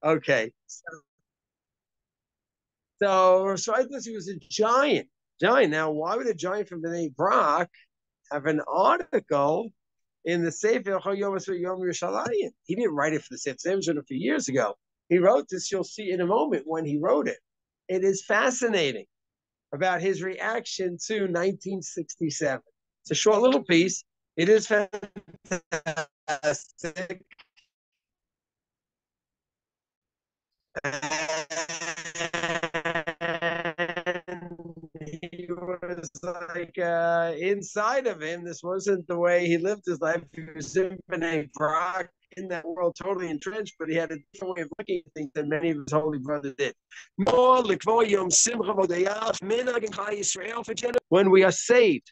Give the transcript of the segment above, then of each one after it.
Okay. So Rosh he was a giant. Giant. Now, why would a giant from Bnei Brak have an article in the Sefer Yom Yerushalayim? He didn't write it for the Sefer. He wrote it for years ago. He wrote this. You'll see in a moment when he wrote it. It is fascinating about his reaction to 1967. It's a short little piece. It is fantastic. He was like inside of him. This wasn't the way he lived his life. He was in Prague in that world, totally entrenched, but he had a different way of looking at things than many of his holy brothers did. When we are saved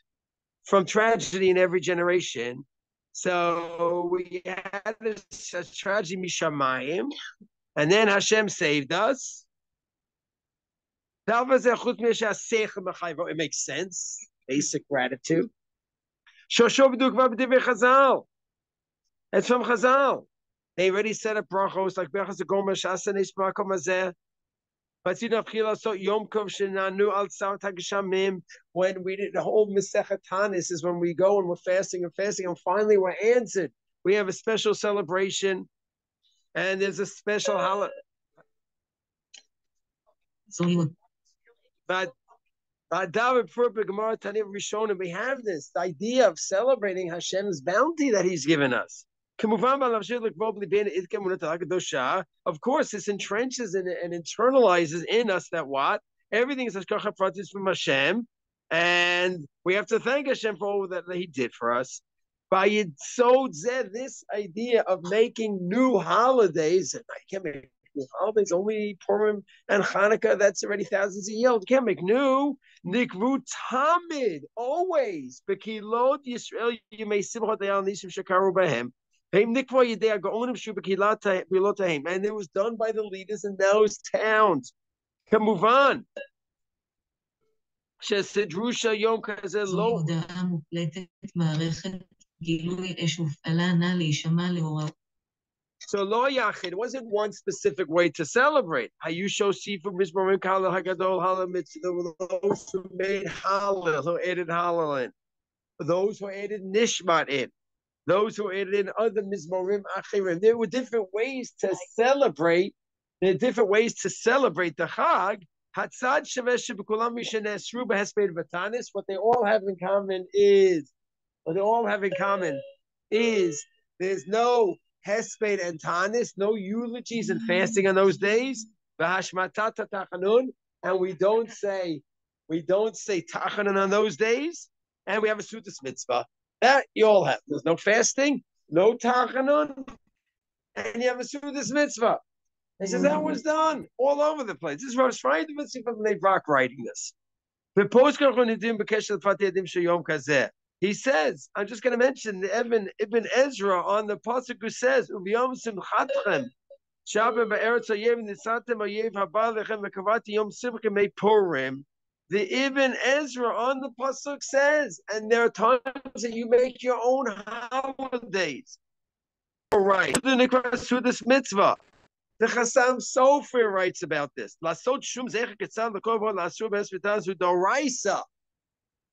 from tragedy in every generation, so we had a tragedy mishamayim, and then Hashem saved us. It makes sense. Basic gratitude. It's from Chazal. They already set up brachos like brachos agoma shasanis makom hazeh. When we did the whole Masechet Tanis is when we go and we're fasting, and finally we're answered. We have a special celebration, and there's a special holiday. But we have this idea of celebrating Hashem's bounty that He's given us. Of course, this entrenches and internalizes in us that what? Everything is hashgacha pratis from Hashem, and we have to thank Hashem for all that He did for us. By this idea of making new holidays, and I can't make new holidays, only Purim and Hanukkah, that's already thousands of years old. You can't make new. Nikvu tamid, always. Bekilot Yisrael, you may simchat dayal nisim shekaru bahem. And it was done by the leaders in those towns. Kamuvan. שסידרושה יום כזה לא... הודעה מוקלטת מערכת גילוי אש הופעלה נא להישמע להוראות. So lo yachid, it wasn't one specific way to celebrate. Hayusho sifu mizmorim kalel hagadol halal mitzvah. Those who made halal, who added halal in. Those who added nishmat in. Those who added in other mizmorim achirim. There were different ways to celebrate. There are different ways to celebrate the Chag. Hatzad shevesh shebekulam mishenesru behesped v'tanis. What they all have in common is there's no hesped and tanis, no eulogies and fasting on those days. And we don't say tachanun on those days. And we have a sudas mitzvah. That you all have. There's no fasting, no tachanun, and you have a sudas mitzvah. He says that was done all over the place. This is Rosh Friday from Bnei Brak writing this. He says, I'm just going to mention Ibn Ezra on the pasuk who says, "Ubiyom simchatchem, Shabbat be'eretz oyev nisatem oyev haba lechem v'kavati yom simcha mei Purim." The Ibn Ezra on the pasuk says, and there are times that you make your own holidays. All right, to this mitzvah. The Chassam Sofer writes about this. Lasot shum zecher ketzad l'kovod la'asur b'esvitazu doraisa.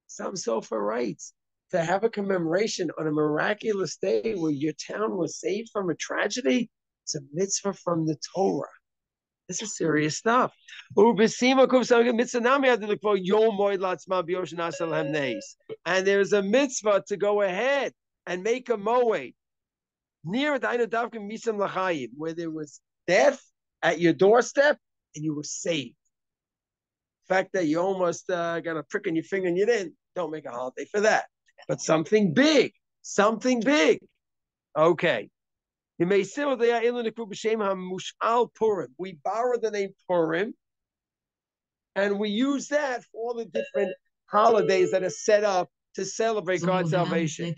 Chassam Sofer writes to have a commemoration on a miraculous day where your town was saved from a tragedy. It's a mitzvah from the Torah. This is serious stuff. And there's a mitzvah to go ahead and make a moed near where there was death at your doorstep and you were saved. The fact that you almost got a prick in your finger and you didn't, don't make a holiday for that. But something big. Okay. We borrow the name Purim, and we use that for all the different holidays that are set up to celebrate God's salvation.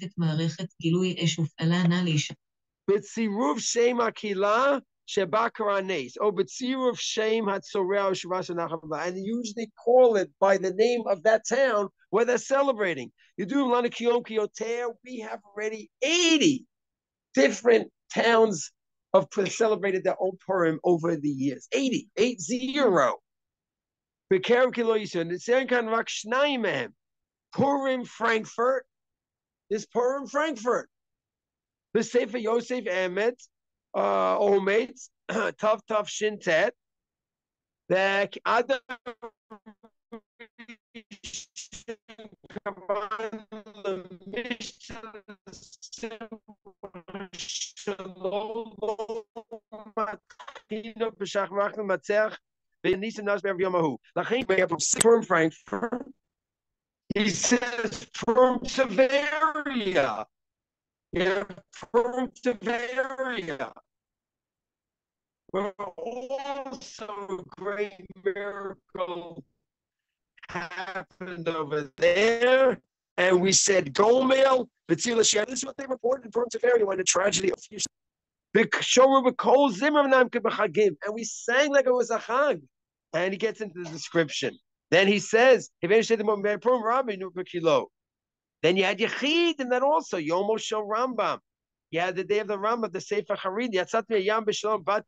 B'tziruv shem hakila shebakara nes, or b'tziruv shem hatzoreah shavas nachavla, and they usually call it by the name of that town where they're celebrating. You do lana kiyom kiyoter. We have already 80 different towns of celebrated their own Purim over the years. 80. Purim Frankfurt. This Purim Frankfurt. The Sefer Yosef Emet, Omet, Tav Shintet. The other from Frankfurt. He says from Tiberia. Yeah, from Tiberia. Where also a great miracle happened over there. And we said, Gomel, B'tzila Shia. This is what they reported from Tiberia when the tragedy of Yusuf. And we sang like it was a chag. And he gets into the description. Then he says, then you had Yechid, and then also Yomo Shel Rambam. You had the day of the Rambam, the Sefer Chareidi. Yatzat me'yam b'shalom bati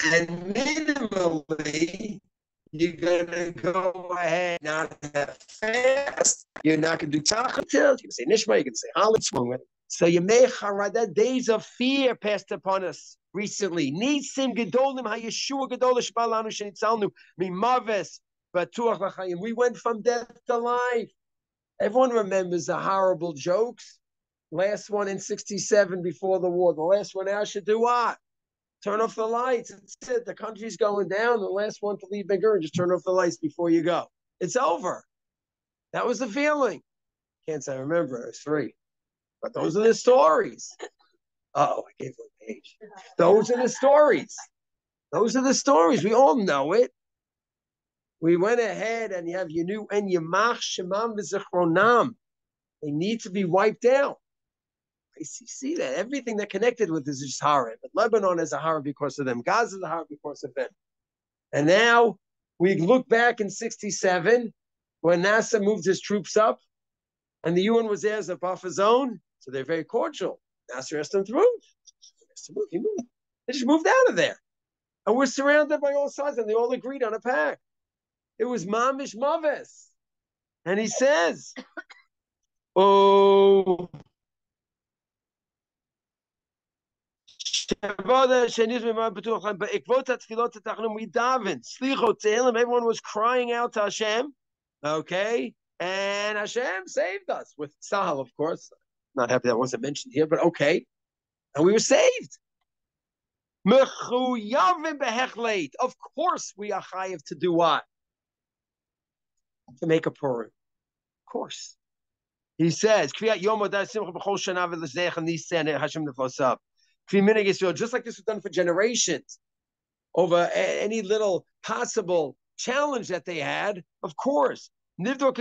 and minimally, you're gonna go ahead not have fast. You're not gonna do tachantil. You can say nishma. You can say halach. So you may charada. Days of fear passed upon us recently. Nisim gedolim hayeshua gedolish balanu shenitzalnu mimaves batuach lachayim. We went from death to life. Everyone remembers the horrible jokes. Last one in '67 before the war. The last one now should do what? Turn off the lights. That's it. The country's going down. The last one to leave bigger, just turn off the lights before you go. It's over. That was the feeling. Can't say I remember. It was 3. But those are the stories. Oh, I gave one page. Those are the stories. Those are the stories. We all know it. We went ahead and you have your new and Yamach Shemam V'Zichronam. They need to be wiped out. I see that everything that connected with this is horror. But Lebanon is a horror because of them. Gaza is a horror because of them. And now we look back in '67 when NASA moved his troops up, and the UN was there as a buffer zone, so they're very cordial. NASA asked them to move. He moved. They just moved out of there, and we're surrounded by all sides, and they all agreed on a pact. It was Mamish Mavis, and he says, "Oh." Everyone was crying out to Hashem, okay, and Hashem saved us with Sahel, of course. Not happy that wasn't mentioned here, but okay, and we were saved. Of course, we are chayiv to do what? To make a Purim. Of course. He says, just like this was done for generations, over any little possible challenge that they had, of course. You look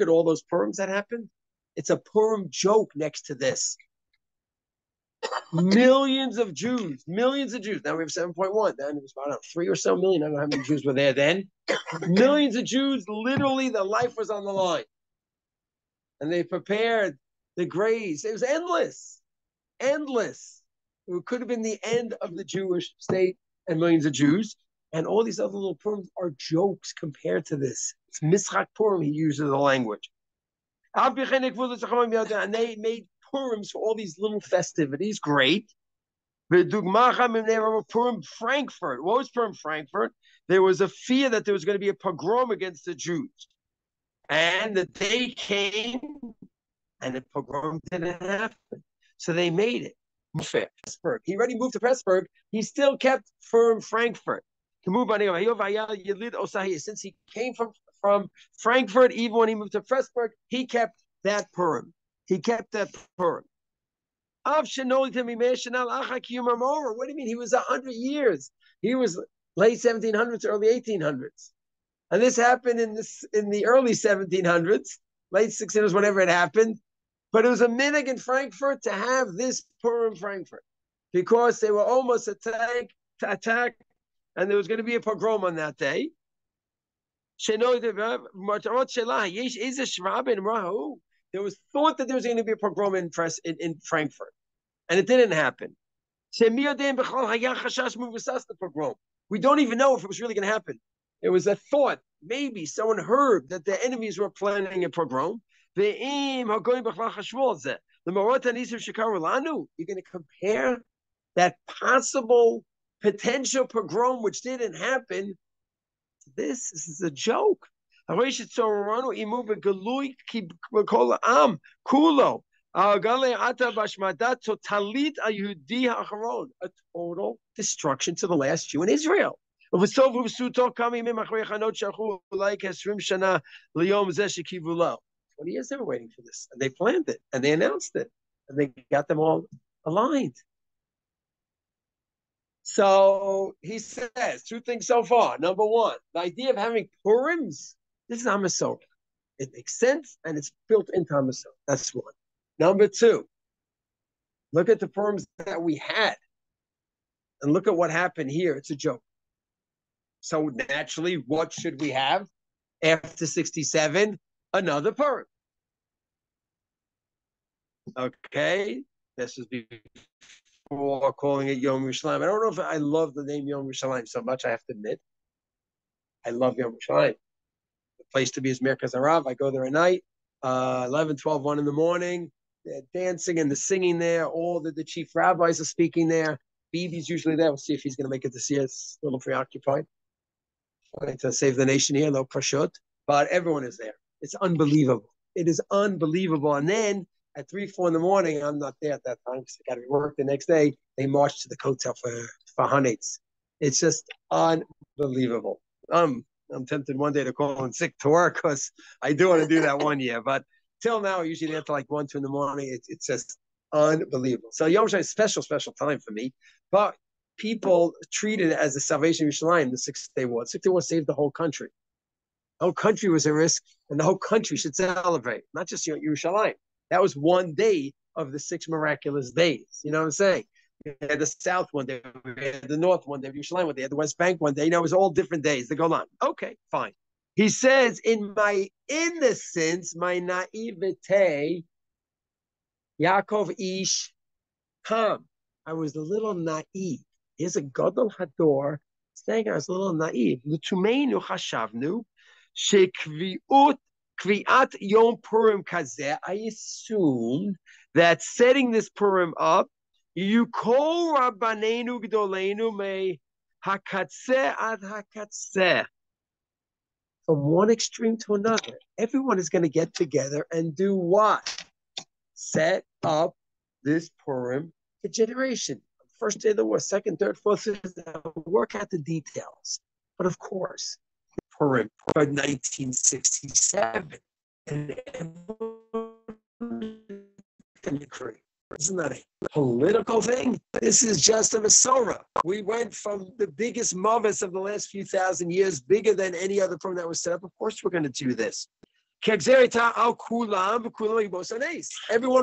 at all those Purims that happened, it's a Purim joke next to this. Millions of Jews. Now we have 7.1. Then it was about 3 or so million. I don't know how many Jews were there then. Millions of Jews, literally, their life was on the line. And they prepared the graves. It was endless. It could have been the end of the Jewish state and millions of Jews. And all these other little Purims are jokes compared to this. It's Mischak Purim, he uses the language. And they made Purims for all these little festivities. Great. Purim Frankfurt. What was Purim Frankfurt? There was a fear that there was going to be a pogrom against the Jews. And the day came, and the pogrom didn't happen. So they made it. Pressburg. He already moved to Pressburg. He still kept Purim Frankfurt. Since he came from Frankfurt, even when he moved to Pressburg, he kept that Purim. He kept that Purim. What do you mean? He was 100 years. He was late 1700s, early 1800s. And this happened in the early 1700s, late 1600s, whenever it happened. But it was a minhag in Frankfurt to have this Purim Frankfurt because they were almost attacked, and there was going to be a pogrom on that day. There was thought that there was going to be a pogrom in Frankfurt, and it didn't happen. We don't even know if it was really going to happen. It was a thought. Maybe someone heard that the enemies were planning a pogrom. You're going to compare that possible potential pogrom, which didn't happen, to this? This is a joke. A total destruction to the last Jew in Israel. 20 years they were waiting for this, and they planned it, and they announced it, and they got them all aligned. So he says two things so far. Number one, the idea of having Purims, this is Hamasot. It makes sense, and it's built into Hamasot. That's one. Number two, look at the Purims that we had, and look at what happened here. It's a joke. So naturally, what should we have after 67? Another Purim. Okay, this is before calling it Yom Yerushalayim. I don't know if I love the name Yom Yerushalayim so much, I have to admit. I love Yom Yerushalayim. The place to be is Merkaz Harav. I go there at night, 11, 12, 1 in the morning. They're dancing and the singing there. All the chief rabbis are speaking there. Bibi's usually there. We'll see if he's going to make it this year. It's a little preoccupied. Trying to save the nation here, no prashut. But everyone is there. It's unbelievable. It is unbelievable. And then at 3, 4 in the morning, I'm not there at that time because I got to work the next day. They march to the hotel for Hanetz. It's just unbelievable. I'm tempted one day to call in sick to work because I do want to do that one year. But till now, usually there to like 1, 2 in the morning. It's just unbelievable. So Yom Yerushalayim is a special time for me. But people treat it as the salvation of Yerushalayim, the 6-day war. The 6-day war saved the whole country. The whole country was at risk, and the whole country should celebrate, not just Yerushalayim. That was one day of the 6 miraculous days. You know what I'm saying? We had the South one day, we had the North one day, Yerushalayim one day, the West Bank one day. It was all different days. They go on. Okay, fine. He says, in my innocence, my naivete, Yaakov Ish Ham, I was a little naive. Here's a Gadol Hador saying I was a little naive. L'tumeinu chashavnu shekviat Yom Purim kazeh. I assumed that setting this Purim up, you call Rabbaneinu Gdoleinu me hakatzeh ad hakatzeh. From one extreme to another, everyone is going to get together and do what? Set up this Purim for generation. First day of the war, second, third, fourth, fifth, work out the details. But of course, Purim, 1967, and isn't that a political thing? This is just a Masorah. We went from the biggest mavis of the last few thousand years, bigger than any other Purim that was set up. Of course, we're going to do this. Everyone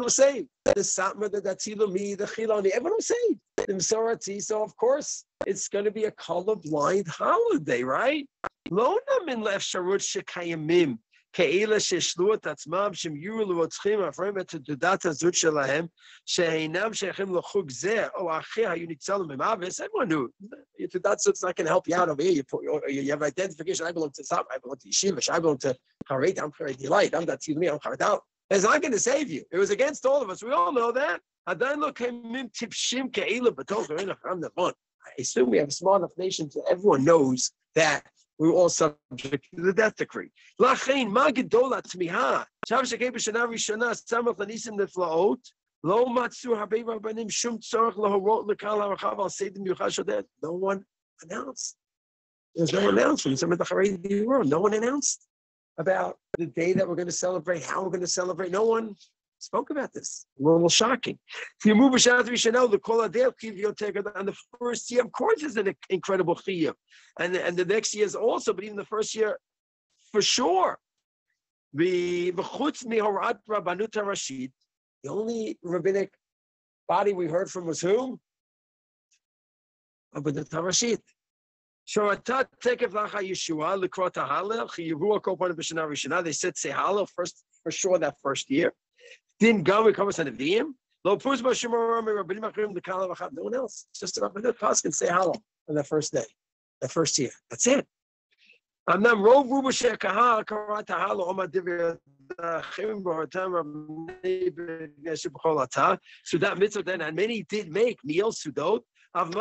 was saved. The Satmar, the Datilumi, the Chiloni, everyone was saved. The Masorati, so of course it's going to be a colorblind holiday, right? Lo namin le'efsharut shekayamim ke'ela sheshlu et atzmam shemyuru l'rotzchim afreim et tudat hazut shelahem sheinam sheichim l'chug zeh o achei hayu nitzalim mimavis. Everyone knew your tudat zut's not going to help you out over here. You have identification. I belong to Satmar. I belong to Yeshiva. I belong to CHARAIDI. I'm CHARAIDI Light. I'm Datilumi. I'm Charadal. It's not going to save you. It was against all of us. We all know that. I assume we have a smart enough nation so everyone knows that we're all subject to the death decree. No one announced. There's no announcement. Some of the CHARAIDI world, no one announced about the day that we're going to celebrate, how we're going to celebrate. No one spoke about this. A little shocking. If you move on the first year, of course, is an incredible chiyuv, and the next year is also, but even the first year, for sure. The only rabbinic body we heard from was who? Rabbanut Harashit. They said say Hallel first, for sure, that first year. Didn't go, we come to the Nevi'im. No one else. Just a Rabbanut Paskin say Hallel on that first day, that first year. That's it. So that mitzvah then, and many did make meal sudot. But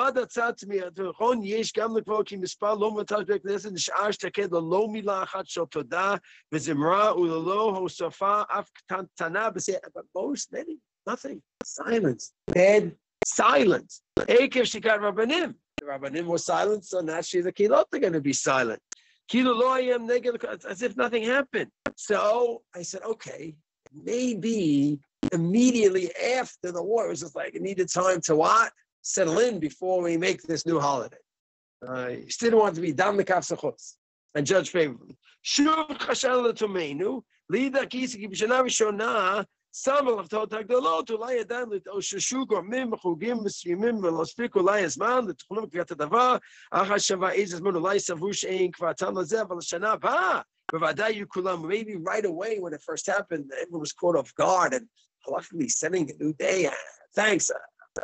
most, many, nothing. Silence. Dead silence. The Rabbanim was silent, so naturally the Kilot are going to be silent. As if nothing happened. So I said, okay, maybe immediately after the war, it was just like it needed time to what? Settle in before we make this new holiday. Still didn't want to be dam lekaf sechutz and judge favorably. Shuv chashal l'tomenu lida kisiki b'shana rishona samel avtot hagdolot ulay adam l'toshushu gormim v'chugim v'siyumim v'lospik ulay azman l'tchulum k'vat hadavar achas shava izazman ulay savu she'ein kvatam lazeh v'l'shana ba b'vaday yukulam. Maybe right away when it first happened, everyone was caught off guard and luckily setting a new day. Thanks.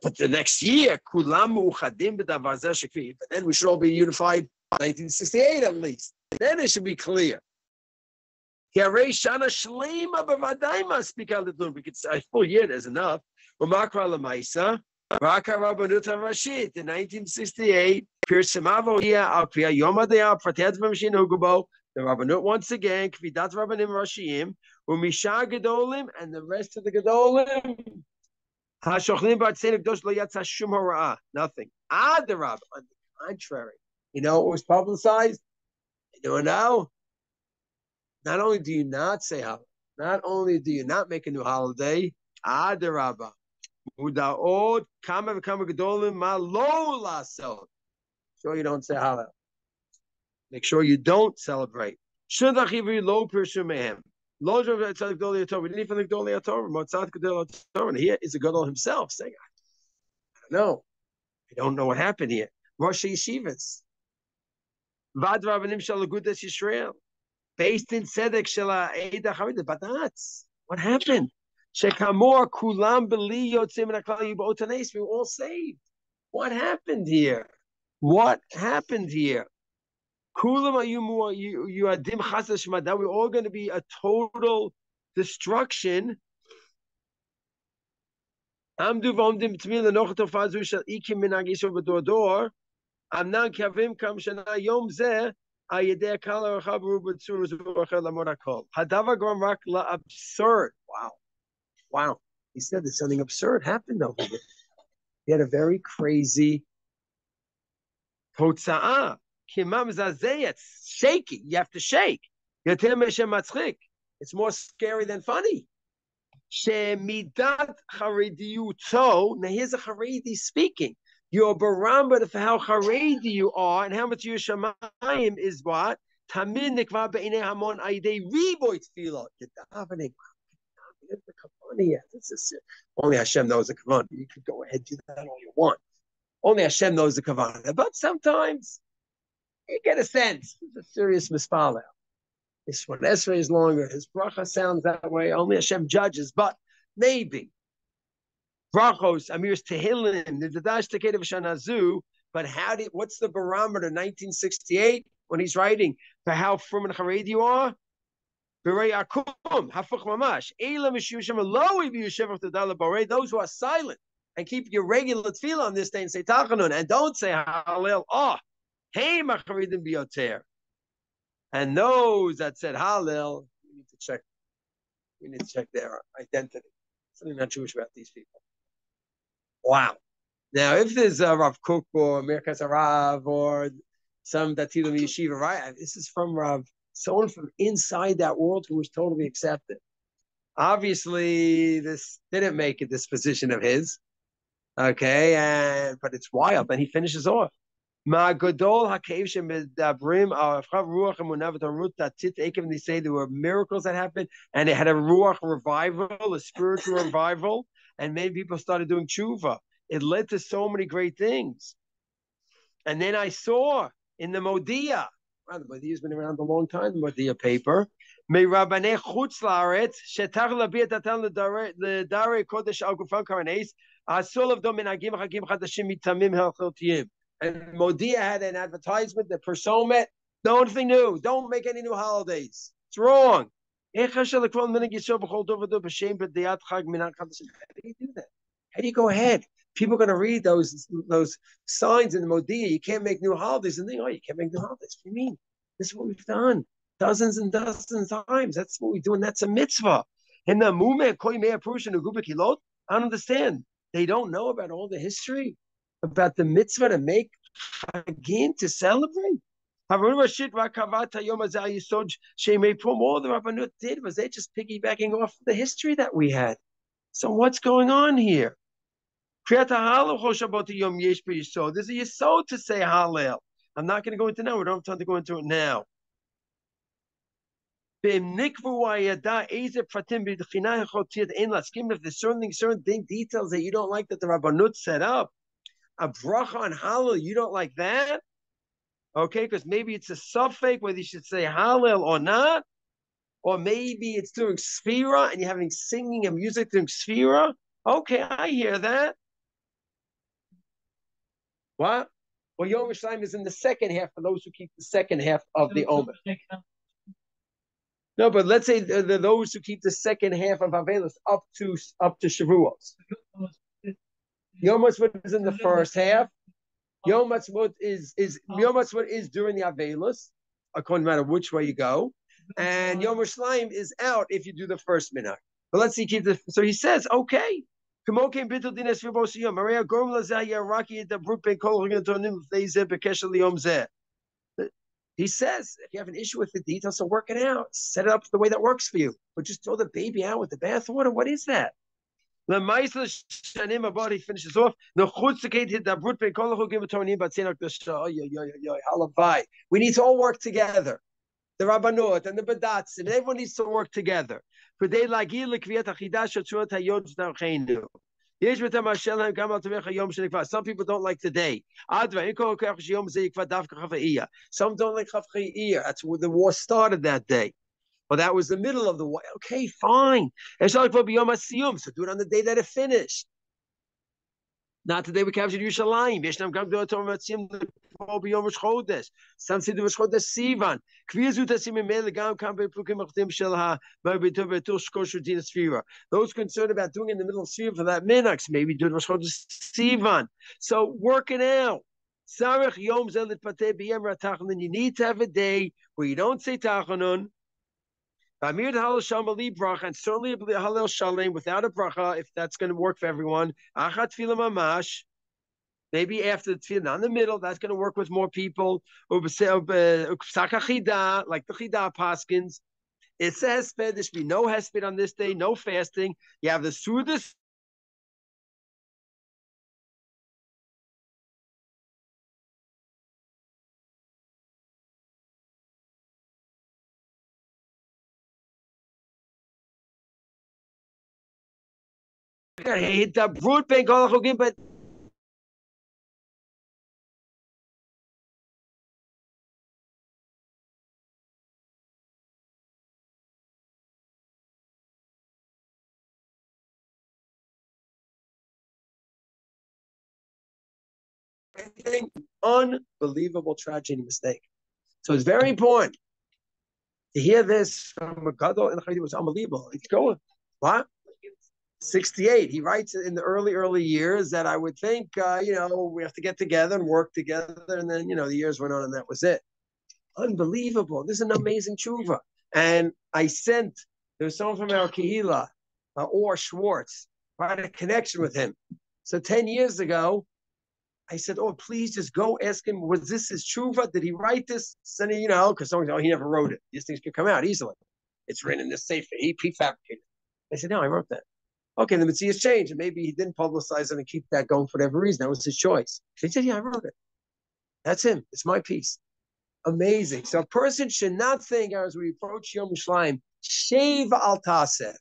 But the next year, but then we should all be unified 1968 at least. Then it should be clear. We could say a full year is enough. In 1968, the Rabbanut once again, Kvidat Rabbanim Rashiyim, Gadolim, and the rest of the Gadolim. Nothing. Adarab, on the contrary. You know what was publicized? You know now? Not only do you not say holiday, not only do you not make a new holiday, Adarabba. Mudaot kama v'kama gedolim ma lo lasel. Sure you don't say holiday. Make sure you don't celebrate. Shudach ivri lo pirshu mehem. We need from the Gedolei Torah, Motzat Gedolei Torah, and here is the Gadol himself saying, I don't know what happened here. Rosh Yeshivas, Vad Rabbanim Shel Agudas Yisrael, based in Tzedek Shel Ha'eda Chareidit, but that's what happened. Shekamor Kulam B'li Yotzim N'Aklal Yibot Hanes, we were all saved. What happened here? What happened here? We're all going to be a total destruction. But the absurd. Wow. He said that something absurd happened over there. He had a very crazy totza'ah. It's shaky. You have to shake. It's more scary than funny. Now here's a Haredi speaking. Your barometer for how Haredi you are and how much Yerushalayim is what? Only Hashem knows the kavanah. You could go ahead and do that all you want. Only Hashem knows the kavanah. But sometimes you get a sense. It's a serious mispalel. This one Esrei is longer. His bracha sounds that way. Only Hashem judges, but maybe. Brachos, Amir's Tehillim, the Dadash Teked of Shanazu. But what's the barometer? 1968 when he's writing for how frum and Haredi you are. Those who are silent and keep your regular tefillah on this day and say tachanun and don't say Hallel. Oh, hey, macharidim bioter. And those that said Hallel, we need to check. We need to check their identity. Something not Jewish about these people. Wow. Now, if there's a Rav Kook or Merkaz Rav or some Datilim Yeshiva, right? This is from Rav, someone from inside that world who was totally accepted. Obviously, this didn't make it this position of his. Okay, but it's wild. Then he finishes off. Ma gadol hakev shemedabrim achav ruach emunav v'tarut tatit ekev. They say there were miracles that happened, and it had a ruach revival, a spiritual revival, and many people started doing tshuva. It led to so many great things. And then I saw in the Modia, wow, the Modia's been around a long time, the Modia paper, me rabbanei chutz laaretz shetach labiyat atan l'darei kodesh al gufan karanes asul of dom minagim chagim chadashim mitamim halchotiyim. And Modia had an advertisement, the persomet, nothing new. Don't make any new holidays. It's wrong. How do you do that? How do you go ahead? People are going to read those signs in the Modia. You can't make new holidays. And they, oh, you can't make new holidays. What do you mean? This is what we've done dozens and dozens of times. That's what we do, and that's a mitzvah. And the movement, I don't understand. They don't know about all the history, about the mitzvah to make Hagin, to celebrate. All the Rabbanut did was they just piggybacking off the history that we had. So what's going on here? There's a yesod to say Hallel. I'm not going to go into now. We don't have time to go into it now. If there's certain details that you don't like that the Rabbanut set up, a bracha on Hallel, you don't like that? Okay, because maybe it's a suffix whether you should say Hallel or not, or maybe it's doing Sfira and you're having singing and music doing Sfira. Okay, I hear that. What? Well, Yom Yerushalayim is in the second half for those who keep the second half of the Omer. No, but let's say those who keep the second half of Avelis up to Shavuos. Yom Ha'atzmaut is in the first half. Yom Ha'atzmaut is during the Avelis, according no matter which way you go, and Yom Yerushalayim is out if you do the first minhag. But let's see, so he says, okay. He says, if you have an issue with the details, so work it out. Set it up the way that works for you. But just throw the baby out with the bathwater. What is that? He finishes off. We need to all work together. The Rabbanot and the Badatz, and everyone needs to work together. Some people don't like today. Some don't like Chavchiyah. That's where the war started that day. Well, that was the middle of the war. Okay, fine. So do it on the day that it finished. Not today we captured Yerushalayim. Some say the Rosh Chodesh Sivan. Those concerned about doing in the middle of Sivan for that minhag, maybe do the Rosh Chodesh Sivan. So work it out. You need to have a day where you don't say Tachanun. And certainly Halel Shalem without a bracha, if that's going to work for everyone. Achat Tefillah Mamash. Maybe after the tefillah, not in the middle, that's going to work with more people. Like the Chida Paskins. It says there should be no hesped on this day, no fasting. You have the Sudas. Hit the brute bank, but unbelievable tragedy mistake. So it's very important. To hear this from a gadol in Chaydi was unbelievable. It's going, what? 68. He writes in the early years that I would think, we have to get together and work together. And then, the years went on and that was it. Unbelievable. This is an amazing tshuva. And there was someone from our Kehila, or Schwartz, had a connection with him. So 10 years ago, I said, oh, please just go ask him, was this his tshuva? Did he write this? Then because someone he never wrote it. These things could come out easily. It's written in this safe. He fabricated. I said, no, I wrote that. Okay, the Mitzvah has changed, and maybe he didn't publicize it and keep that going for whatever reason. That was his choice. He said, yeah, I wrote it. That's him. It's my piece. Amazing. So a person should not think, as we approach Yom Yerushalayim, shave al taseh.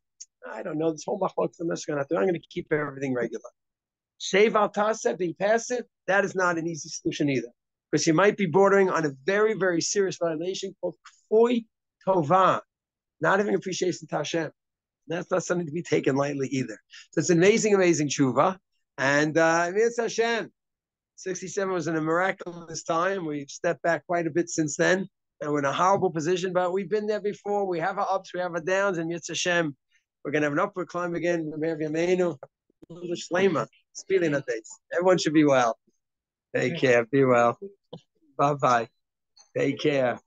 I don't know, this whole machlok, I'm going to keep everything regular. Shave al taseh, being passive, that is not an easy solution either. Because you might be bordering on a very, very serious violation called kfui tova, not having appreciation to Hashem. That's not something to be taken lightly either. So it's an amazing, amazing tshuva. And it's Hashem. 67 was in a miraculous time. We've stepped back quite a bit since then. And we're in a horrible position, but we've been there before. We have our ups, we have our downs, and Yitz Hashem. We're going to have an upward climb again. Everyone should be well. Take care. Be well. Bye-bye. Take care.